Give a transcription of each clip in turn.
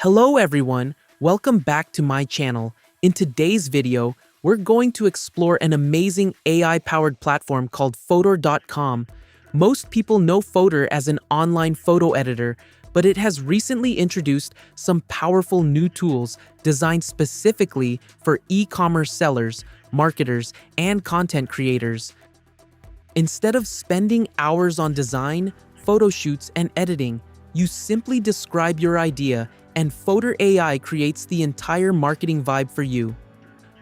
Hello everyone, welcome back to my channel. In today's video, we're going to explore an amazing AI-powered platform called Fotor.com. Most people know Fotor as an online photo editor, but it has recently introduced some powerful new tools designed specifically for e-commerce sellers, marketers, and content creators. Instead of spending hours on design, photo shoots, and editing, you simply describe your idea and Fotor AI creates the entire marketing vibe for you.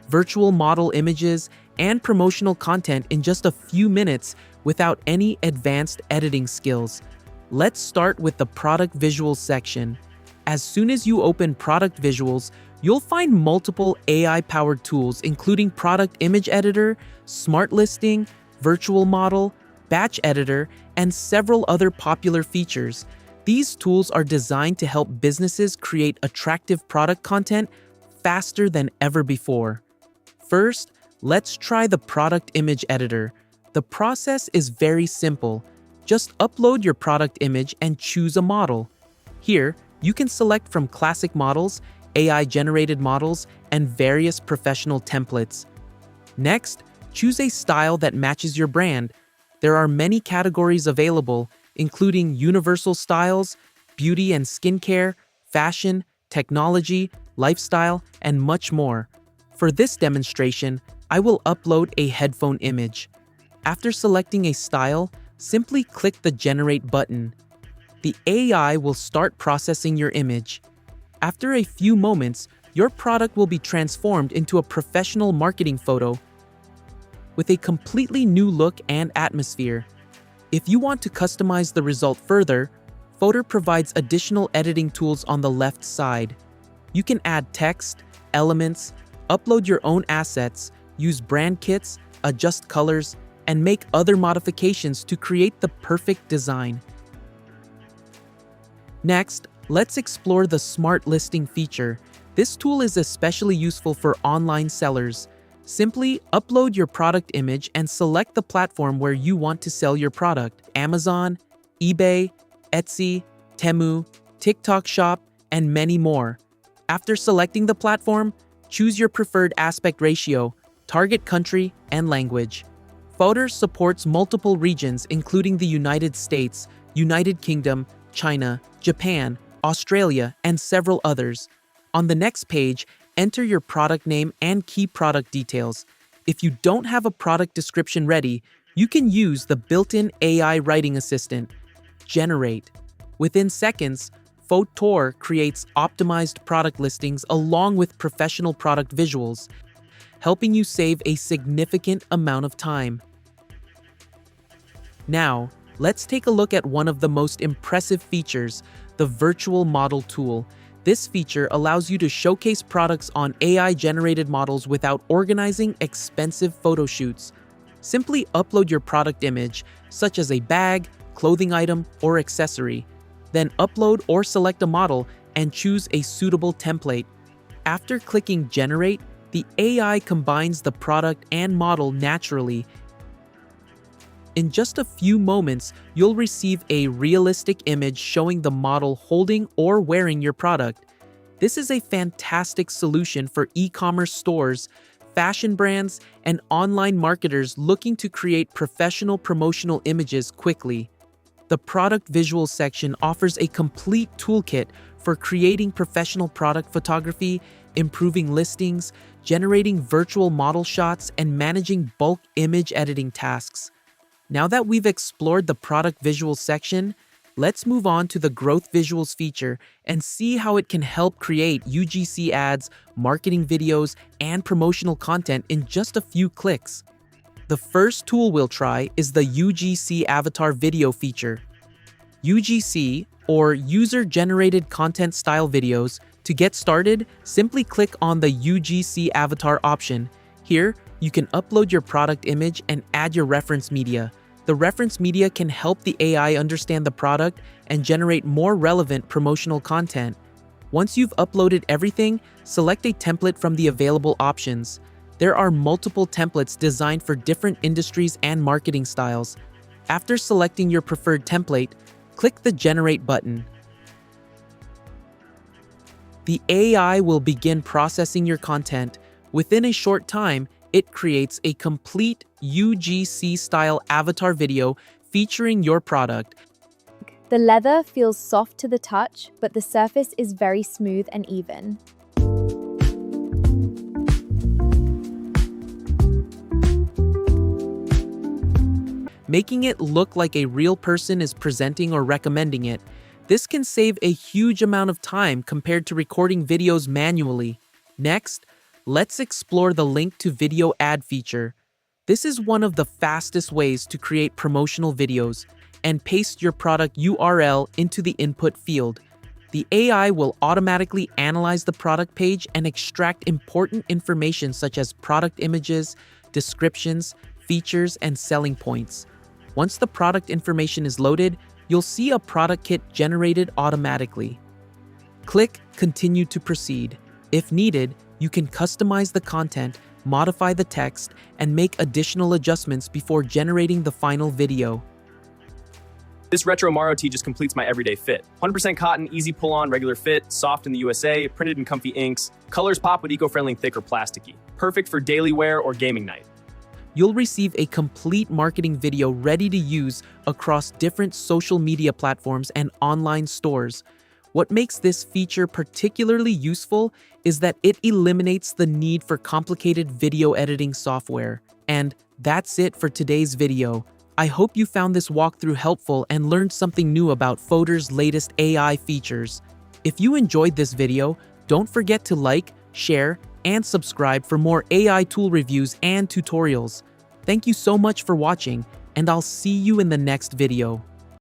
Virtual model images and promotional content in just a few minutes without any advanced editing skills. Let's start with the product visuals section. As soon as you open product visuals, you'll find multiple AI-powered tools including product image editor, smart listing, virtual model, batch editor, and several other popular features. These tools are designed to help businesses create attractive product content faster than ever before. First, let's try the product image editor. The process is very simple. Just upload your product image and choose a model. Here, you can select from classic models, AI-generated models, and various professional templates. Next, choose a style that matches your brand. There are many categories available, including universal styles, beauty and skincare, fashion, technology, lifestyle, and much more. For this demonstration, I will upload a headphone image. After selecting a style, simply click the Generate button. The AI will start processing your image. After a few moments, your product will be transformed into a professional marketing photo with a completely new look and atmosphere. If you want to customize the result further, Fotor provides additional editing tools on the left side. You can add text, elements, upload your own assets, use brand kits, adjust colors, and make other modifications to create the perfect design. Next, let's explore the Smart Listing feature. This tool is especially useful for online sellers. Simply upload your product image and select the platform where you want to sell your product: Amazon, eBay, Etsy, Temu, TikTok Shop, and many more. After selecting the platform, choose your preferred aspect ratio, target country, and language. Fotor supports multiple regions including the United States, United Kingdom, China, Japan, Australia, and several others. On the next page, enter your product name and key product details. If you don't have a product description ready, you can use the built-in AI writing assistant, Generate. Within seconds, Fotor creates optimized product listings along with professional product visuals, helping you save a significant amount of time. Now, let's take a look at one of the most impressive features, the virtual model tool. This feature allows you to showcase products on AI-generated models without organizing expensive photo shoots. Simply upload your product image, such as a bag, clothing item, or accessory. Then upload or select a model and choose a suitable template. After clicking Generate, the AI combines the product and model naturally. In just a few moments, you'll receive a realistic image showing the model holding or wearing your product. This is a fantastic solution for e-commerce stores, fashion brands, and online marketers looking to create professional promotional images quickly. The product visuals section offers a complete toolkit for creating professional product photography, improving listings, generating virtual model shots, and managing bulk image editing tasks. Now that we've explored the product visuals section, let's move on to the growth visuals feature and see how it can help create UGC ads, marketing videos, and promotional content in just a few clicks. The first tool we'll try is the UGC Avatar video feature. UGC, or User Generated Content Style Videos. To get started, simply click on the UGC Avatar option. Here, you can upload your product image and add your reference media. The reference media can help the AI understand the product and generate more relevant promotional content. Once you've uploaded everything, select a template from the available options. There are multiple templates designed for different industries and marketing styles. After selecting your preferred template, click the Generate button. The AI will begin processing your content. Within a short time, it creates a complete UGC-style avatar video featuring your product. The leather feels soft to the touch, but the surface is very smooth and even. Making it look like a real person is presenting or recommending it. This can save a huge amount of time compared to recording videos manually. Next, let's explore the link to video ad feature. This is one of the fastest ways to create promotional videos, and paste your product URL into the input field. The AI will automatically analyze the product page and extract important information such as product images, descriptions, features, and selling points. Once the product information is loaded, you'll see a product kit generated automatically. Click Continue to proceed. If needed, you can customize the content, modify the text, and make additional adjustments before generating the final video. This retro Maro tee just completes my everyday fit. 100% cotton, easy pull-on, regular fit, soft in the USA, printed in comfy inks. Colors pop with eco-friendly, thick or plasticky. Perfect for daily wear or gaming night. You'll receive a complete marketing video ready to use across different social media platforms and online stores. What makes this feature particularly useful is that it eliminates the need for complicated video editing software. And that's it for today's video. I hope you found this walkthrough helpful and learned something new about Fotor's latest AI features. If you enjoyed this video, don't forget to like, share, and subscribe for more AI tool reviews and tutorials. Thank you so much for watching, and I'll see you in the next video.